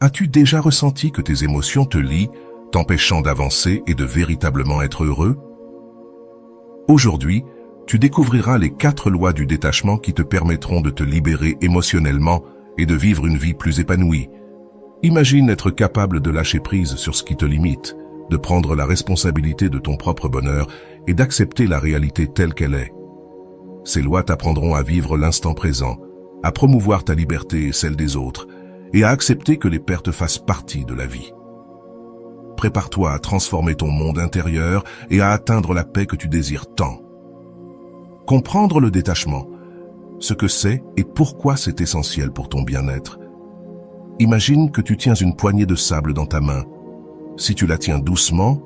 As-tu déjà ressenti que tes émotions te lient, t'empêchant d'avancer et de véritablement être heureux? Aujourd'hui, tu découvriras les 4 lois du détachement qui te permettront de te libérer émotionnellement et de vivre une vie plus épanouie. Imagine être capable de lâcher prise sur ce qui te limite, de prendre la responsabilité de ton propre bonheur et d'accepter la réalité telle qu'elle est. Ces lois t'apprendront à vivre l'instant présent, à promouvoir ta liberté et celle des autres, et à accepter que les pertes fassent partie de la vie. Prépare-toi à transformer ton monde intérieur et à atteindre la paix que tu désires tant. Comprendre le détachement, ce que c'est et pourquoi c'est essentiel pour ton bien-être. Imagine que tu tiens une poignée de sable dans ta main. Si tu la tiens doucement,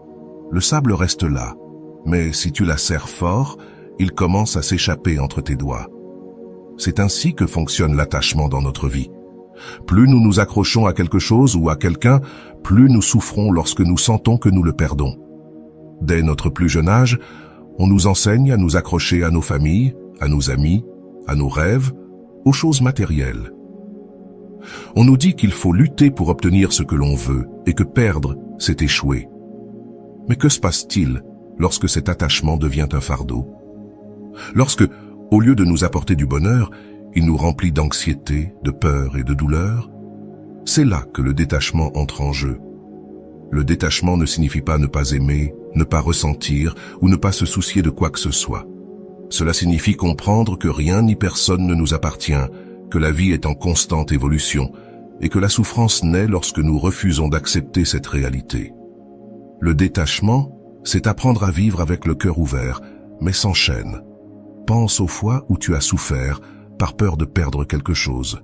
le sable reste là, mais si tu la serres fort, il commence à s'échapper entre tes doigts. C'est ainsi que fonctionne l'attachement dans notre vie. Plus nous nous accrochons à quelque chose ou à quelqu'un, plus nous souffrons lorsque nous sentons que nous le perdons. Dès notre plus jeune âge, on nous enseigne à nous accrocher à nos familles, à nos amis, à nos rêves, aux choses matérielles. On nous dit qu'il faut lutter pour obtenir ce que l'on veut et que perdre, c'est échouer. Mais que se passe-t-il lorsque cet attachement devient un fardeau? Lorsque, au lieu de nous apporter du bonheur, il nous remplit d'anxiété, de peur et de douleur, c'est là que le détachement entre en jeu. Le détachement ne signifie pas ne pas aimer, ne pas ressentir ou ne pas se soucier de quoi que ce soit. Cela signifie comprendre que rien ni personne ne nous appartient, que la vie est en constante évolution et que la souffrance naît lorsque nous refusons d'accepter cette réalité. Le détachement, c'est apprendre à vivre avec le cœur ouvert, mais sans chaîne. Pense aux fois où tu as souffert par peur de perdre quelque chose.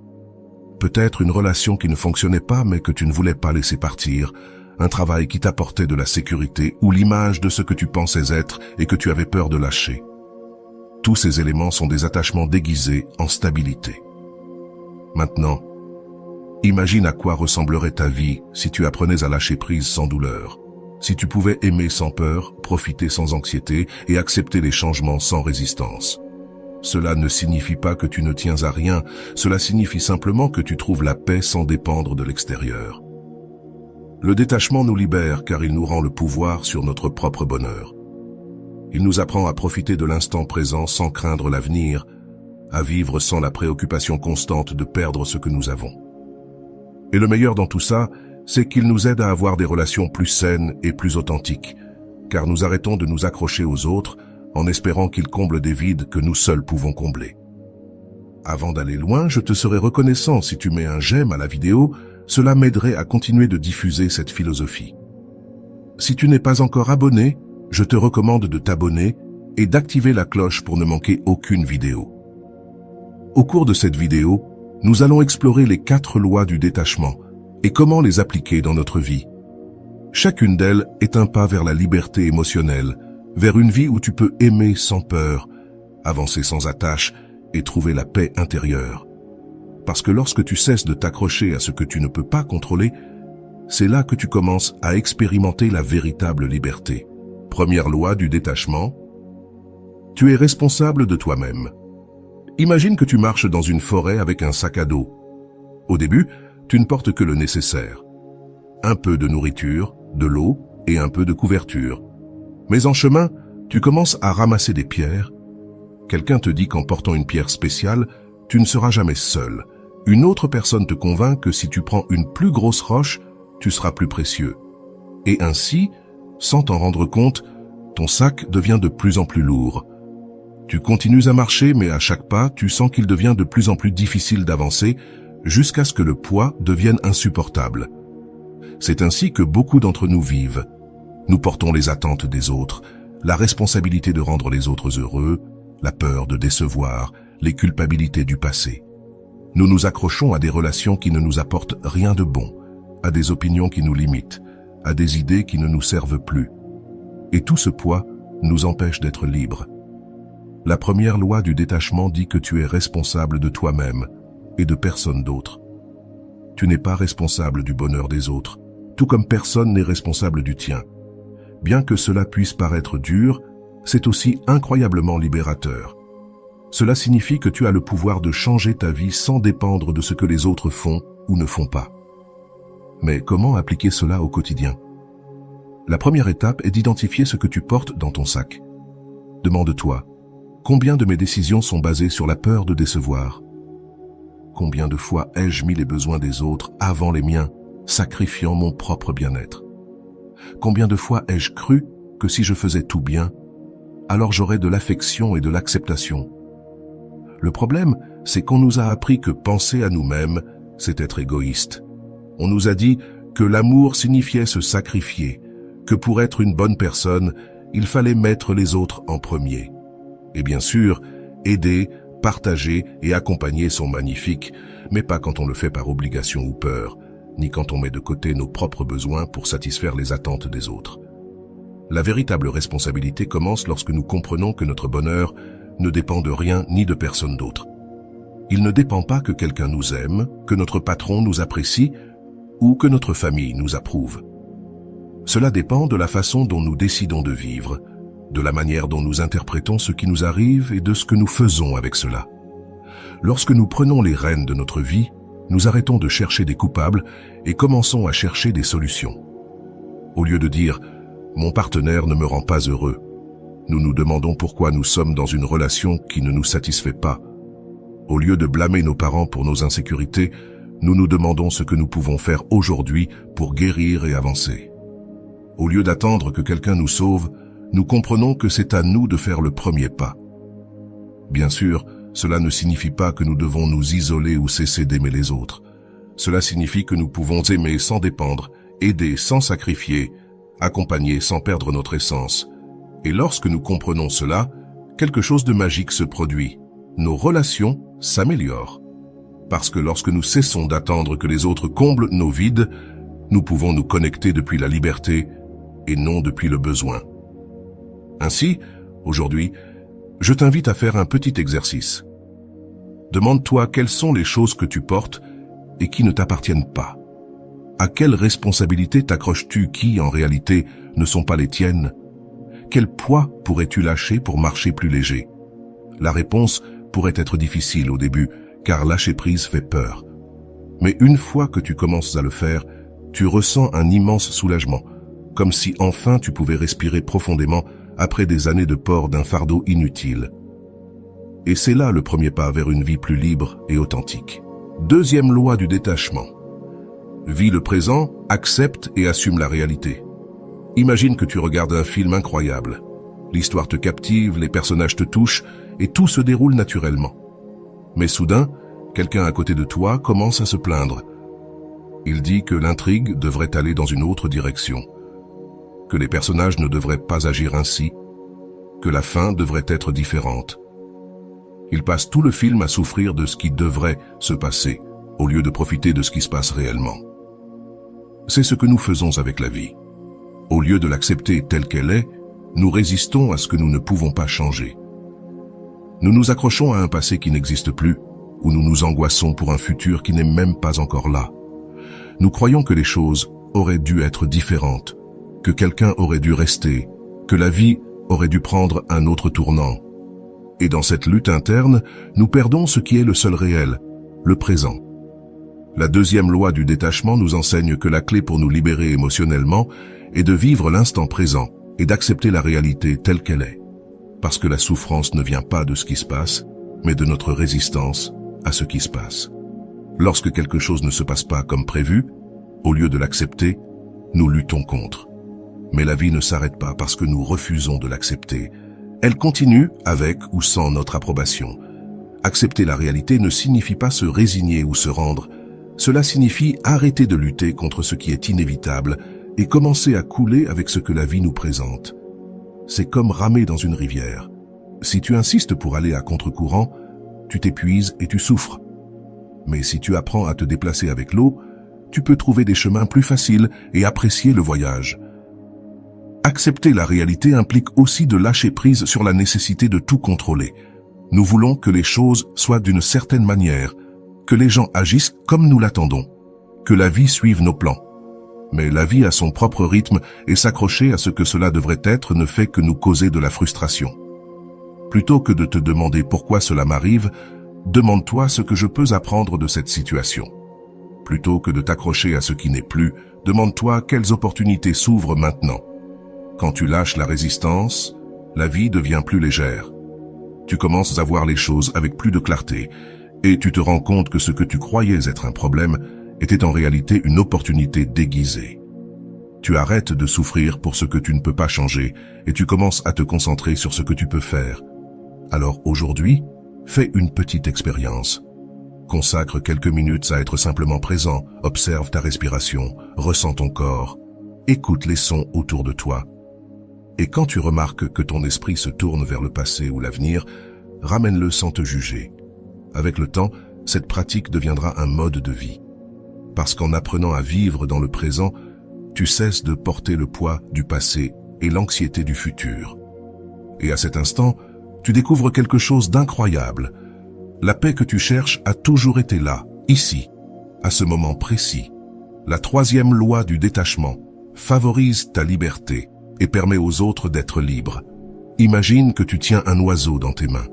Peut-être une relation qui ne fonctionnait pas mais que tu ne voulais pas laisser partir, un travail qui t'apportait de la sécurité ou l'image de ce que tu pensais être et que tu avais peur de lâcher. Tous ces éléments sont des attachements déguisés en stabilité. Maintenant, imagine à quoi ressemblerait ta vie si tu apprenais à lâcher prise sans douleur, si tu pouvais aimer sans peur, profiter sans anxiété et accepter les changements sans résistance. Cela ne signifie pas que tu ne tiens à rien, cela signifie simplement que tu trouves la paix sans dépendre de l'extérieur. Le détachement nous libère car il nous rend le pouvoir sur notre propre bonheur. Il nous apprend à profiter de l'instant présent sans craindre l'avenir, à vivre sans la préoccupation constante de perdre ce que nous avons. Et le meilleur dans tout ça, c'est qu'il nous aide à avoir des relations plus saines et plus authentiques, car nous arrêtons de nous accrocher aux autres en espérant qu'ils comblent des vides que nous seuls pouvons combler. Avant d'aller loin, je te serais reconnaissant si tu mets un j'aime à la vidéo, cela m'aiderait à continuer de diffuser cette philosophie. Si tu n'es pas encore abonné, je te recommande de t'abonner et d'activer la cloche pour ne manquer aucune vidéo. Au cours de cette vidéo, nous allons explorer les 4 lois du détachement et comment les appliquer dans notre vie. Chacune d'elles est un pas vers la liberté émotionnelle, vers une vie où tu peux aimer sans peur, avancer sans attache et trouver la paix intérieure. Parce que lorsque tu cesses de t'accrocher à ce que tu ne peux pas contrôler, c'est là que tu commences à expérimenter la véritable liberté. Première loi du détachement, tu es responsable de toi-même. Imagine que tu marches dans une forêt avec un sac à dos. Au début, tu ne portes que le nécessaire. Un peu de nourriture, de l'eau et un peu de couverture. Mais en chemin, tu commences à ramasser des pierres. Quelqu'un te dit qu'en portant une pierre spéciale, tu ne seras jamais seul. Une autre personne te convainc que si tu prends une plus grosse roche, tu seras plus précieux. Et ainsi, sans t'en rendre compte, ton sac devient de plus en plus lourd. Tu continues à marcher, mais à chaque pas, tu sens qu'il devient de plus en plus difficile d'avancer, jusqu'à ce que le poids devienne insupportable. C'est ainsi que beaucoup d'entre nous vivent. Nous portons les attentes des autres, la responsabilité de rendre les autres heureux, la peur de décevoir, les culpabilités du passé. Nous nous accrochons à des relations qui ne nous apportent rien de bon, à des opinions qui nous limitent, à des idées qui ne nous servent plus. Et tout ce poids nous empêche d'être libres. La première loi du détachement dit que tu es responsable de toi-même et de personne d'autre. Tu n'es pas responsable du bonheur des autres, tout comme personne n'est responsable du tien. Bien que cela puisse paraître dur, c'est aussi incroyablement libérateur. Cela signifie que tu as le pouvoir de changer ta vie sans dépendre de ce que les autres font ou ne font pas. Mais comment appliquer cela au quotidien? La première étape est d'identifier ce que tu portes dans ton sac. Demande-toi, combien de mes décisions sont basées sur la peur de décevoir? Combien de fois ai-je mis les besoins des autres avant les miens, sacrifiant mon propre bien-être? Combien de fois ai-je cru que si je faisais tout bien, alors j'aurais de l'affection et de l'acceptation? Le problème, c'est qu'on nous a appris que penser à nous-mêmes, c'est être égoïste. On nous a dit que l'amour signifiait se sacrifier, que pour être une bonne personne, il fallait mettre les autres en premier. Et bien sûr, aider, partager et accompagner sont magnifiques, mais pas quand on le fait par obligation ou peur, ni quand on met de côté nos propres besoins pour satisfaire les attentes des autres. La véritable responsabilité commence lorsque nous comprenons que notre bonheur ne dépend de rien ni de personne d'autre. Il ne dépend pas que quelqu'un nous aime, que notre patron nous apprécie ou que notre famille nous approuve. Cela dépend de la façon dont nous décidons de vivre, de la manière dont nous interprétons ce qui nous arrive et de ce que nous faisons avec cela. Lorsque nous prenons les rênes de notre vie, nous arrêtons de chercher des coupables et commençons à chercher des solutions. Au lieu de dire « mon partenaire ne me rend pas heureux », nous nous demandons pourquoi nous sommes dans une relation qui ne nous satisfait pas. Au lieu de blâmer nos parents pour nos insécurités, nous nous demandons ce que nous pouvons faire aujourd'hui pour guérir et avancer. Au lieu d'attendre que quelqu'un nous sauve, nous comprenons que c'est à nous de faire le premier pas. Bien sûr, cela ne signifie pas que nous devons nous isoler ou cesser d'aimer les autres. Cela signifie que nous pouvons aimer sans dépendre, aider sans sacrifier, accompagner sans perdre notre essence. Et lorsque nous comprenons cela, quelque chose de magique se produit. Nos relations s'améliorent. Parce que lorsque nous cessons d'attendre que les autres comblent nos vides, nous pouvons nous connecter depuis la liberté et non depuis le besoin. Ainsi, aujourd'hui, je t'invite à faire un petit exercice. Demande-toi quelles sont les choses que tu portes et qui ne t'appartiennent pas. À quelles responsabilités t'accroches-tu qui, en réalité, ne sont pas les tiennes? Quel poids pourrais-tu lâcher pour marcher plus léger? La réponse pourrait être difficile au début, car lâcher prise fait peur. Mais une fois que tu commences à le faire, tu ressens un immense soulagement, comme si enfin tu pouvais respirer profondément après des années de port d'un fardeau inutile. Et c'est là le premier pas vers une vie plus libre et authentique. Deuxième loi du détachement. Vis le présent, accepte et assume la réalité. Imagine que tu regardes un film incroyable. L'histoire te captive, les personnages te touchent et tout se déroule naturellement. Mais soudain, quelqu'un à côté de toi commence à se plaindre. Il dit que l'intrigue devrait aller dans une autre direction, que les personnages ne devraient pas agir ainsi, que la fin devrait être différente. Il passe tout le film à souffrir de ce qui devrait se passer, au lieu de profiter de ce qui se passe réellement. C'est ce que nous faisons avec la vie. Au lieu de l'accepter telle qu'elle est, nous résistons à ce que nous ne pouvons pas changer. Nous nous accrochons à un passé qui n'existe plus, ou nous nous angoissons pour un futur qui n'est même pas encore là. Nous croyons que les choses auraient dû être différentes, que quelqu'un aurait dû rester, que la vie aurait dû prendre un autre tournant. Et dans cette lutte interne, nous perdons ce qui est le seul réel, le présent. La deuxième loi du détachement nous enseigne que la clé pour nous libérer émotionnellement est de vivre l'instant présent et d'accepter la réalité telle qu'elle est. Parce que la souffrance ne vient pas de ce qui se passe, mais de notre résistance à ce qui se passe. Lorsque quelque chose ne se passe pas comme prévu, au lieu de l'accepter, nous luttons contre. Mais la vie ne s'arrête pas parce que nous refusons de l'accepter. Elle continue avec ou sans notre approbation. Accepter la réalité ne signifie pas se résigner ou se rendre. Cela signifie arrêter de lutter contre ce qui est inévitable et commencer à couler avec ce que la vie nous présente. C'est comme ramer dans une rivière. Si tu insistes pour aller à contre-courant, tu t'épuises et tu souffres. Mais si tu apprends à te déplacer avec l'eau, tu peux trouver des chemins plus faciles et apprécier le voyage. Accepter la réalité implique aussi de lâcher prise sur la nécessité de tout contrôler. Nous voulons que les choses soient d'une certaine manière, que les gens agissent comme nous l'attendons, que la vie suive nos plans. Mais la vie a son propre rythme et s'accrocher à ce que cela devrait être ne fait que nous causer de la frustration. Plutôt que de te demander pourquoi cela m'arrive, demande-toi ce que je peux apprendre de cette situation. Plutôt que de t'accrocher à ce qui n'est plus, demande-toi quelles opportunités s'ouvrent maintenant. Quand tu lâches la résistance, la vie devient plus légère. Tu commences à voir les choses avec plus de clarté et tu te rends compte que ce que tu croyais être un problème était en réalité une opportunité déguisée. Tu arrêtes de souffrir pour ce que tu ne peux pas changer et tu commences à te concentrer sur ce que tu peux faire. Alors aujourd'hui, fais une petite expérience. Consacre quelques minutes à être simplement présent, observe ta respiration, ressens ton corps, écoute les sons autour de toi. Et quand tu remarques que ton esprit se tourne vers le passé ou l'avenir, ramène-le sans te juger. Avec le temps, cette pratique deviendra un mode de vie. Parce qu'en apprenant à vivre dans le présent, tu cesses de porter le poids du passé et l'anxiété du futur. Et à cet instant, tu découvres quelque chose d'incroyable. La paix que tu cherches a toujours été là, ici, à ce moment précis. La troisième loi du détachement favorise ta liberté et permet aux autres d'être libres. Imagine que tu tiens un oiseau dans tes mains.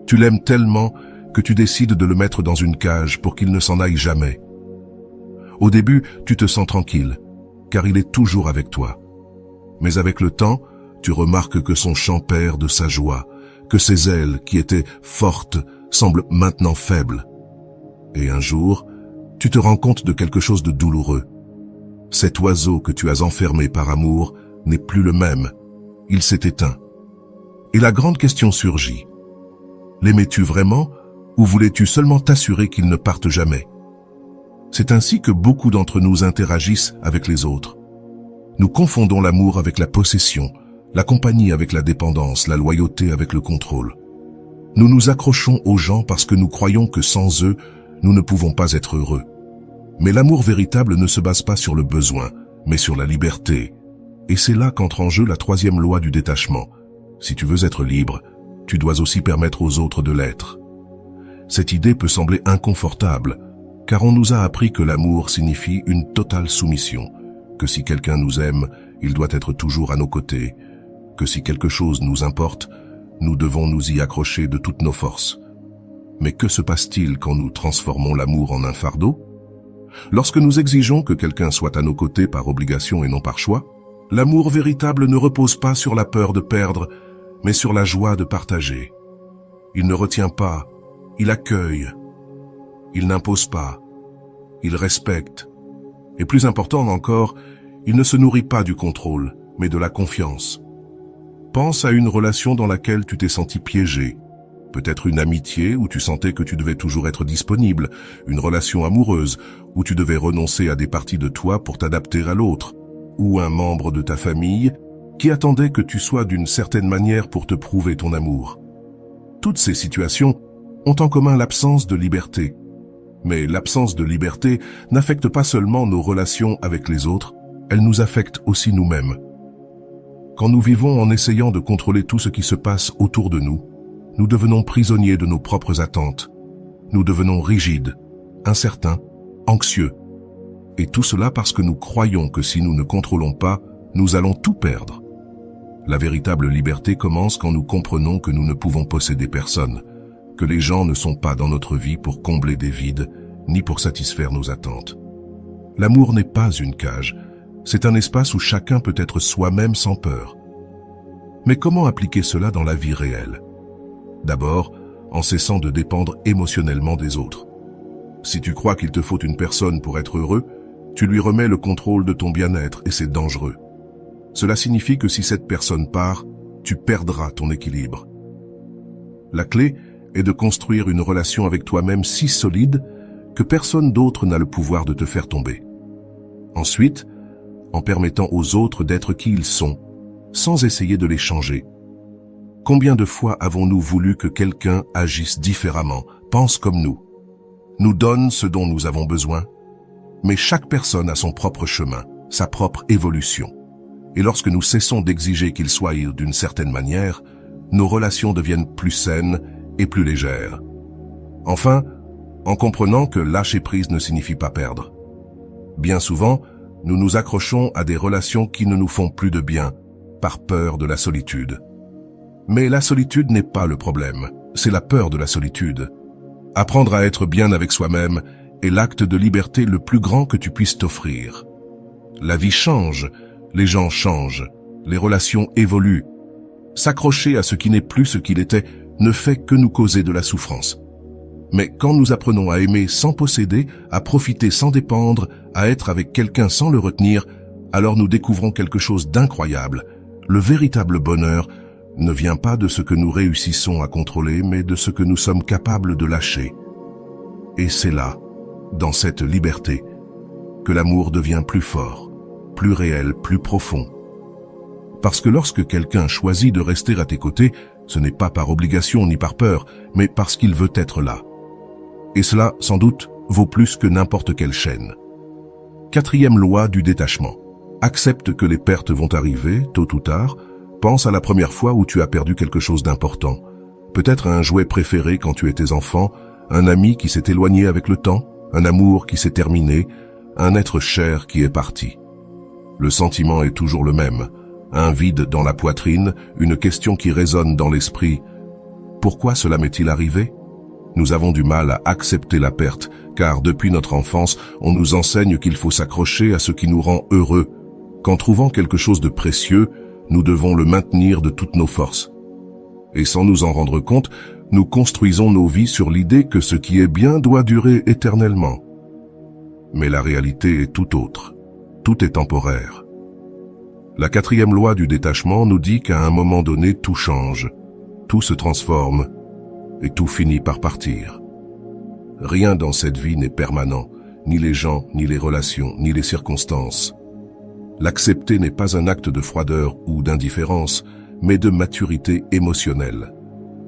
Tu l'aimes tellement que tu décides de le mettre dans une cage pour qu'il ne s'en aille jamais. Au début, tu te sens tranquille, car il est toujours avec toi. Mais avec le temps, tu remarques que son chant perd de sa joie, que ses ailes, qui étaient fortes, semblent maintenant faibles. Et un jour, tu te rends compte de quelque chose de douloureux. Cet oiseau que tu as enfermé par amour n'est plus le même. Il s'est éteint. Et la grande question surgit. L'aimais-tu vraiment ou voulais-tu seulement t'assurer qu'il ne parte jamais? C'est ainsi que beaucoup d'entre nous interagissent avec les autres. Nous confondons l'amour avec la possession, la compagnie avec la dépendance, la loyauté avec le contrôle. Nous nous accrochons aux gens parce que nous croyons que sans eux, nous ne pouvons pas être heureux. Mais l'amour véritable ne se base pas sur le besoin, mais sur la liberté. Et c'est là qu'entre en jeu la troisième loi du détachement. Si tu veux être libre, tu dois aussi permettre aux autres de l'être. Cette idée peut sembler inconfortable, car on nous a appris que l'amour signifie une totale soumission, que si quelqu'un nous aime, il doit être toujours à nos côtés, que si quelque chose nous importe, nous devons nous y accrocher de toutes nos forces. Mais que se passe-t-il quand nous transformons l'amour en un fardeau? Lorsque nous exigeons que quelqu'un soit à nos côtés par obligation et non par choix, l'amour véritable ne repose pas sur la peur de perdre, mais sur la joie de partager. Il ne retient pas, il accueille. Il n'impose pas, il respecte. Et plus important encore, il ne se nourrit pas du contrôle, mais de la confiance. Pense à une relation dans laquelle tu t'es senti piégé. Peut-être une amitié où tu sentais que tu devais toujours être disponible, une relation amoureuse où tu devais renoncer à des parties de toi pour t'adapter à l'autre, ou un membre de ta famille qui attendait que tu sois d'une certaine manière pour te prouver ton amour. Toutes ces situations ont en commun l'absence de liberté. Mais l'absence de liberté n'affecte pas seulement nos relations avec les autres, elle nous affecte aussi nous-mêmes. Quand nous vivons en essayant de contrôler tout ce qui se passe autour de nous, nous devenons prisonniers de nos propres attentes. Nous devenons rigides, incertains, anxieux. Et tout cela parce que nous croyons que si nous ne contrôlons pas, nous allons tout perdre. La véritable liberté commence quand nous comprenons que nous ne pouvons posséder personne, que les gens ne sont pas dans notre vie pour combler des vides, ni pour satisfaire nos attentes. L'amour n'est pas une cage, c'est un espace où chacun peut être soi-même sans peur. Mais comment appliquer cela dans la vie réelle? D'abord, en cessant de dépendre émotionnellement des autres. Si tu crois qu'il te faut une personne pour être heureux, tu lui remets le contrôle de ton bien-être et c'est dangereux. Cela signifie que si cette personne part, tu perdras ton équilibre. La clé est de construire une relation avec toi-même si solide que personne d'autre n'a le pouvoir de te faire tomber. Ensuite, en permettant aux autres d'être qui ils sont, sans essayer de les changer. Combien de fois avons-nous voulu que quelqu'un agisse différemment, pense comme nous donne ce dont nous avons besoin? Mais chaque personne a son propre chemin, sa propre évolution. Et lorsque nous cessons d'exiger qu'il soit d'une certaine manière, nos relations deviennent plus saines et plus légères. Enfin, en comprenant que lâcher prise ne signifie pas perdre. Bien souvent, nous nous accrochons à des relations qui ne nous font plus de bien, par peur de la solitude. Mais la solitude n'est pas le problème, c'est la peur de la solitude. Apprendre à être bien avec soi-même est l'acte de liberté le plus grand que tu puisses t'offrir. La vie change, les gens changent, les relations évoluent. S'accrocher à ce qui n'est plus ce qu'il était ne fait que nous causer de la souffrance. Mais quand nous apprenons à aimer sans posséder, à profiter sans dépendre, à être avec quelqu'un sans le retenir, alors nous découvrons quelque chose d'incroyable. Le véritable bonheur ne vient pas de ce que nous réussissons à contrôler, mais de ce que nous sommes capables de lâcher. Et c'est là, dans cette liberté, que l'amour devient plus fort, plus réel, plus profond. Parce que lorsque quelqu'un choisit de rester à tes côtés, ce n'est pas par obligation ni par peur, mais parce qu'il veut être là. Et cela, sans doute, vaut plus que n'importe quelle chaîne. 4e loi du détachement. Accepte que les pertes vont arriver, tôt ou tard. Pense à la première fois où tu as perdu quelque chose d'important. Peut-être un jouet préféré quand tu étais enfant, un ami qui s'est éloigné avec le temps, un amour qui s'est terminé, un être cher qui est parti. Le sentiment est toujours le même. Un vide dans la poitrine, une question qui résonne dans l'esprit. Pourquoi cela m'est-il arrivé ? Nous avons du mal à accepter la perte, car depuis notre enfance, on nous enseigne qu'il faut s'accrocher à ce qui nous rend heureux, qu'en trouvant quelque chose de précieux, nous devons le maintenir de toutes nos forces. Et sans nous en rendre compte, nous construisons nos vies sur l'idée que ce qui est bien doit durer éternellement. Mais la réalité est tout autre. Tout est temporaire. La 4e loi du détachement nous dit qu'à un moment donné, tout change, tout se transforme, et tout finit par partir. Rien dans cette vie n'est permanent, ni les gens, ni les relations, ni les circonstances. L'accepter n'est pas un acte de froideur ou d'indifférence, mais de maturité émotionnelle.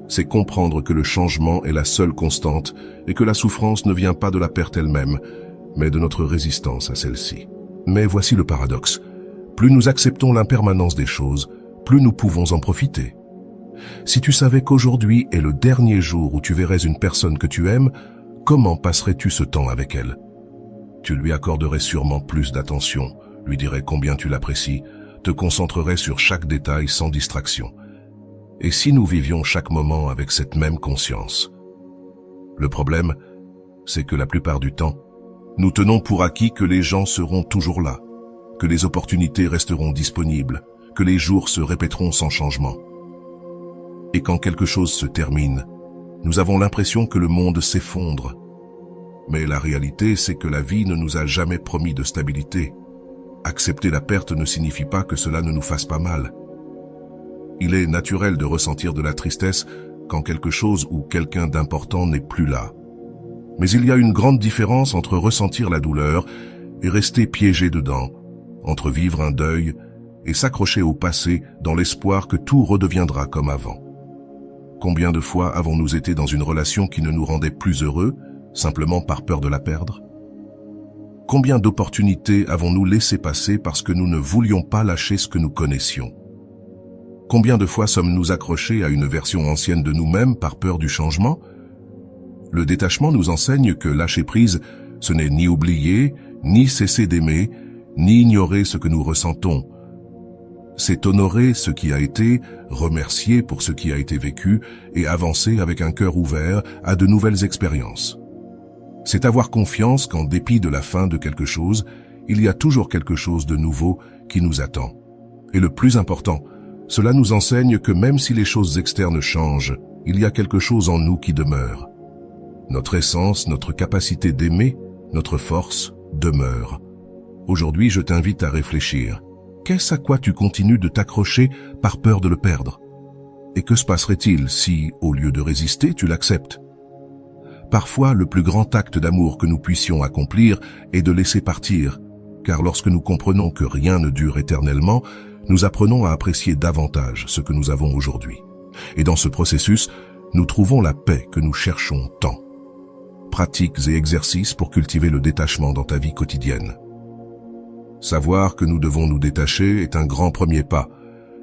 C'est comprendre que le changement est la seule constante et que la souffrance ne vient pas de la perte elle-même, mais de notre résistance à celle-ci. Mais voici le paradoxe. Plus nous acceptons l'impermanence des choses, plus nous pouvons en profiter. Si tu savais qu'aujourd'hui est le dernier jour où tu verrais une personne que tu aimes, comment passerais-tu ce temps avec elle? Tu lui accorderais sûrement plus d'attention, lui dirais combien tu l'apprécies, te concentrerais sur chaque détail sans distraction. Et si nous vivions chaque moment avec cette même conscience? Le problème, c'est que la plupart du temps, nous tenons pour acquis que les gens seront toujours là, que les opportunités resteront disponibles, que les jours se répéteront sans changement. Et quand quelque chose se termine, nous avons l'impression que le monde s'effondre. Mais la réalité, c'est que la vie ne nous a jamais promis de stabilité. Accepter la perte ne signifie pas que cela ne nous fasse pas mal. Il est naturel de ressentir de la tristesse quand quelque chose ou quelqu'un d'important n'est plus là. Mais il y a une grande différence entre ressentir la douleur et rester piégé dedans, entre vivre un deuil et s'accrocher au passé dans l'espoir que tout redeviendra comme avant. Combien de fois avons-nous été dans une relation qui ne nous rendait plus heureux, simplement par peur de la perdre? Combien d'opportunités avons-nous laissé passer parce que nous ne voulions pas lâcher ce que nous connaissions? Combien de fois sommes-nous accrochés à une version ancienne de nous-mêmes par peur du changement? Le détachement nous enseigne que lâcher prise, ce n'est ni oublier, ni cesser d'aimer, ni ignorer ce que nous ressentons. C'est honorer ce qui a été, remercier pour ce qui a été vécu et avancer avec un cœur ouvert à de nouvelles expériences. C'est avoir confiance qu'en dépit de la fin de quelque chose, il y a toujours quelque chose de nouveau qui nous attend. Et le plus important, cela nous enseigne que même si les choses externes changent, il y a quelque chose en nous qui demeure. Notre essence, notre capacité d'aimer, notre force demeure. Aujourd'hui, je t'invite à réfléchir. Qu'est-ce à quoi tu continues de t'accrocher par peur de le perdre? Et que se passerait-il si, au lieu de résister, tu l'acceptes? Parfois, le plus grand acte d'amour que nous puissions accomplir est de laisser partir, car lorsque nous comprenons que rien ne dure éternellement, nous apprenons à apprécier davantage ce que nous avons aujourd'hui. Et dans ce processus, nous trouvons la paix que nous cherchons tant. Pratiques et exercices pour cultiver le détachement dans ta vie quotidienne. Savoir que nous devons nous détacher est un grand premier pas,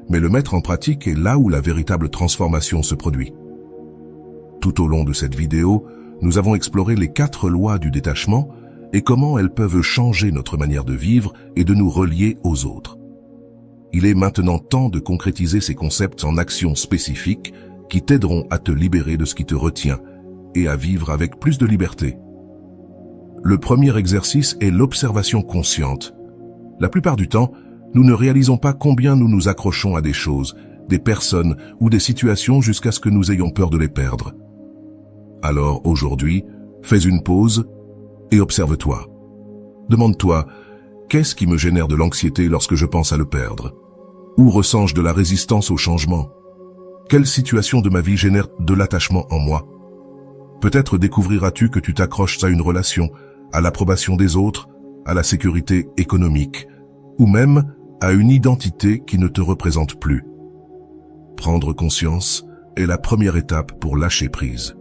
mais le mettre en pratique est là où la véritable transformation se produit. Tout au long de cette vidéo, nous avons exploré les 4 lois du détachement et comment elles peuvent changer notre manière de vivre et de nous relier aux autres. Il est maintenant temps de concrétiser ces concepts en actions spécifiques qui t'aideront à te libérer de ce qui te retient et à vivre avec plus de liberté. Le premier exercice est l'observation consciente. La plupart du temps, nous ne réalisons pas combien nous nous accrochons à des choses, des personnes ou des situations jusqu'à ce que nous ayons peur de les perdre. Alors aujourd'hui, fais une pause et observe-toi. Demande-toi, qu'est-ce qui me génère de l'anxiété lorsque je pense à le perdre? Où ressens-je de la résistance au changement? Quelle situation de ma vie génère de l'attachement en moi? Peut-être découvriras-tu que tu t'accroches à une relation, à l'approbation des autres, à la sécurité économique, ou même à une identité qui ne te représente plus. Prendre conscience est la première étape pour lâcher prise.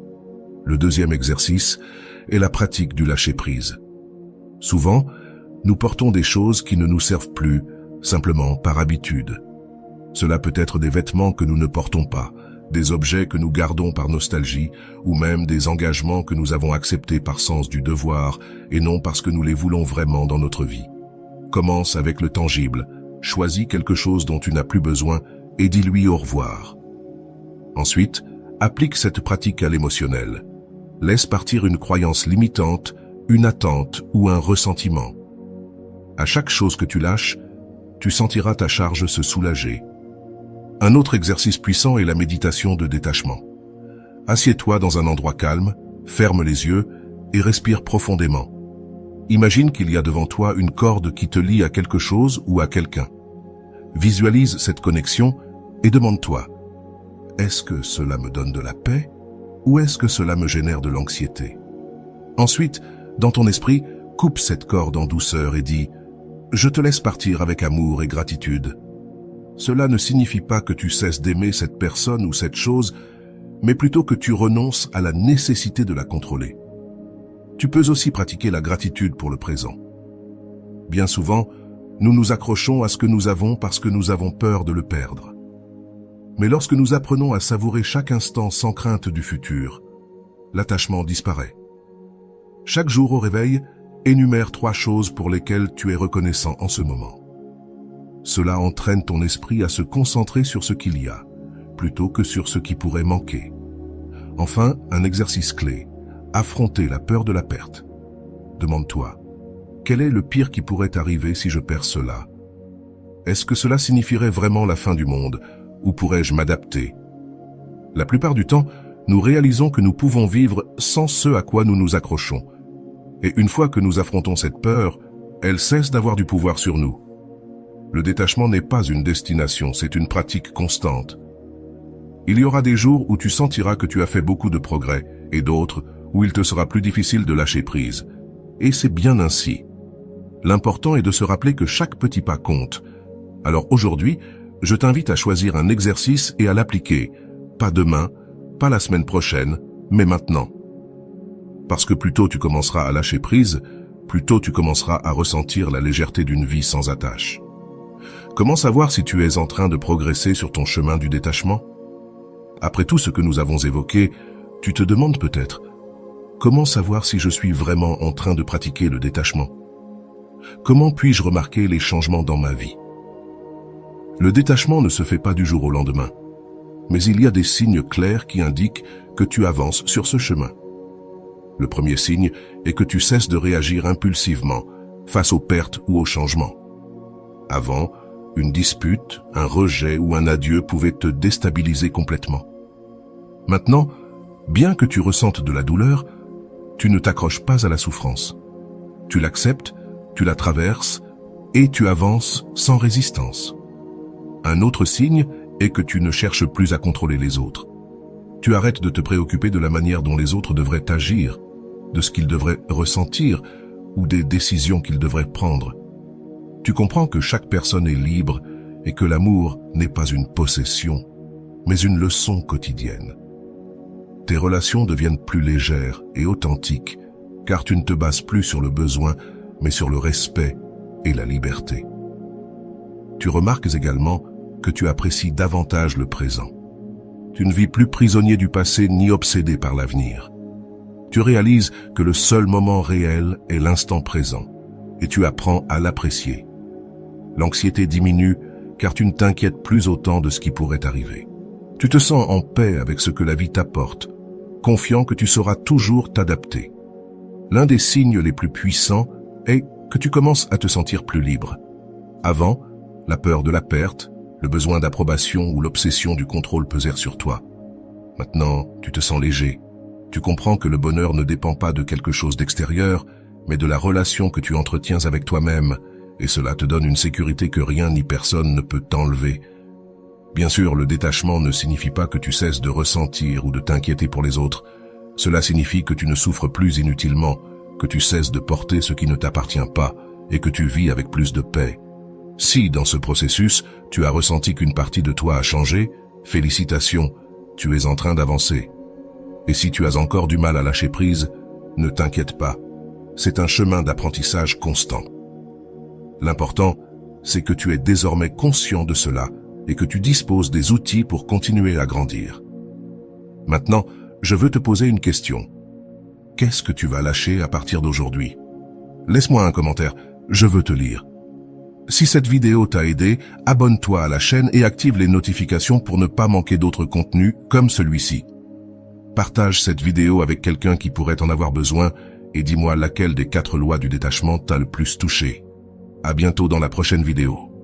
Le deuxième exercice est la pratique du lâcher prise. Souvent, nous portons des choses qui ne nous servent plus, simplement par habitude. Cela peut être des vêtements que nous ne portons pas, des objets que nous gardons par nostalgie, ou même des engagements que nous avons acceptés par sens du devoir et non parce que nous les voulons vraiment dans notre vie. Commence avec le tangible, choisis quelque chose dont tu n'as plus besoin et dis-lui au revoir. Ensuite, applique cette pratique à l'émotionnel. Laisse partir une croyance limitante, une attente ou un ressentiment. À chaque chose que tu lâches, tu sentiras ta charge se soulager. Un autre exercice puissant est la méditation de détachement. Assieds-toi dans un endroit calme, ferme les yeux et respire profondément. Imagine qu'il y a devant toi une corde qui te lie à quelque chose ou à quelqu'un. Visualise cette connexion et demande-toi, est-ce que cela me donne de la paix ou est-ce que cela me génère de l'anxiété? Ensuite, dans ton esprit, coupe cette corde en douceur et dis, je te laisse partir avec amour et gratitude. Cela ne signifie pas que tu cesses d'aimer cette personne ou cette chose, mais plutôt que tu renonces à la nécessité de la contrôler. Tu peux aussi pratiquer la gratitude pour le présent. Bien souvent, nous nous accrochons à ce que nous avons parce que nous avons peur de le perdre. Mais lorsque nous apprenons à savourer chaque instant sans crainte du futur, l'attachement disparaît. Chaque jour au réveil, énumère 3 choses pour lesquelles tu es reconnaissant en ce moment. Cela entraîne ton esprit à se concentrer sur ce qu'il y a, plutôt que sur ce qui pourrait manquer. Enfin, un exercice clé, affronter la peur de la perte. Demande-toi, quel est le pire qui pourrait arriver si je perds cela? Est-ce que cela signifierait vraiment la fin du monde, ou pourrais-je m'adapter? La plupart du temps, nous réalisons que nous pouvons vivre sans ce à quoi nous nous accrochons. Et une fois que nous affrontons cette peur, elle cesse d'avoir du pouvoir sur nous. Le détachement n'est pas une destination, c'est une pratique constante. Il y aura des jours où tu sentiras que tu as fait beaucoup de progrès et d'autres où il te sera plus difficile de lâcher prise. Et c'est bien ainsi. L'important est de se rappeler que chaque petit pas compte. Alors aujourd'hui, je t'invite à choisir un exercice et à l'appliquer. Pas demain, pas la semaine prochaine, mais maintenant. Parce que plus tôt tu commenceras à lâcher prise, plus tôt tu commenceras à ressentir la légèreté d'une vie sans attache. Comment savoir si tu es en train de progresser sur ton chemin du détachement? Après tout ce que nous avons évoqué, tu te demandes peut-être, comment savoir si je suis vraiment en train de pratiquer le détachement? Comment puis-je remarquer les changements dans ma vie? Le détachement ne se fait pas du jour au lendemain, mais il y a des signes clairs qui indiquent que tu avances sur ce chemin. Le premier signe est que tu cesses de réagir impulsivement face aux pertes ou aux changements. Avant, une dispute, un rejet ou un adieu pouvaient te déstabiliser complètement. Maintenant, bien que tu ressentes de la douleur, tu ne t'accroches pas à la souffrance. Tu l'acceptes, tu la traverses et tu avances sans résistance. Un autre signe est que tu ne cherches plus à contrôler les autres. Tu arrêtes de te préoccuper de la manière dont les autres devraient agir, de ce qu'ils devraient ressentir ou des décisions qu'ils devraient prendre. Tu comprends que chaque personne est libre et que l'amour n'est pas une possession, mais une leçon quotidienne. Tes relations deviennent plus légères et authentiques, car tu ne te bases plus sur le besoin, mais sur le respect et la liberté. Tu remarques également que tu apprécies davantage le présent. Tu ne vis plus prisonnier du passé ni obsédé par l'avenir. Tu réalises que le seul moment réel est l'instant présent, et tu apprends à l'apprécier. L'anxiété diminue car tu ne t'inquiètes plus autant de ce qui pourrait arriver. Tu te sens en paix avec ce que la vie t'apporte, confiant que tu sauras toujours t'adapter. L'un des signes les plus puissants est que tu commences à te sentir plus libre. Avant, la peur de la perte, le besoin d'approbation ou l'obsession du contrôle pesèrent sur toi. Maintenant, tu te sens léger. Tu comprends que le bonheur ne dépend pas de quelque chose d'extérieur, mais de la relation que tu entretiens avec toi-même, et cela te donne une sécurité que rien ni personne ne peut t'enlever. Bien sûr, le détachement ne signifie pas que tu cesses de ressentir ou de t'inquiéter pour les autres. Cela signifie que tu ne souffres plus inutilement, que tu cesses de porter ce qui ne t'appartient pas, et que tu vis avec plus de paix. Si, dans ce processus, tu as ressenti qu'une partie de toi a changé, félicitations, tu es en train d'avancer. Et si tu as encore du mal à lâcher prise, ne t'inquiète pas. C'est un chemin d'apprentissage constant. L'important, c'est que tu es désormais conscient de cela et que tu disposes des outils pour continuer à grandir. Maintenant, je veux te poser une question. Qu'est-ce que tu vas lâcher à partir d'aujourd'hui? Laisse-moi un commentaire, je veux te lire. Si cette vidéo t'a aidé, abonne-toi à la chaîne et active les notifications pour ne pas manquer d'autres contenus comme celui-ci. Partage cette vidéo avec quelqu'un qui pourrait en avoir besoin et dis-moi laquelle des 4 lois du détachement t'a le plus touché. À bientôt dans la prochaine vidéo.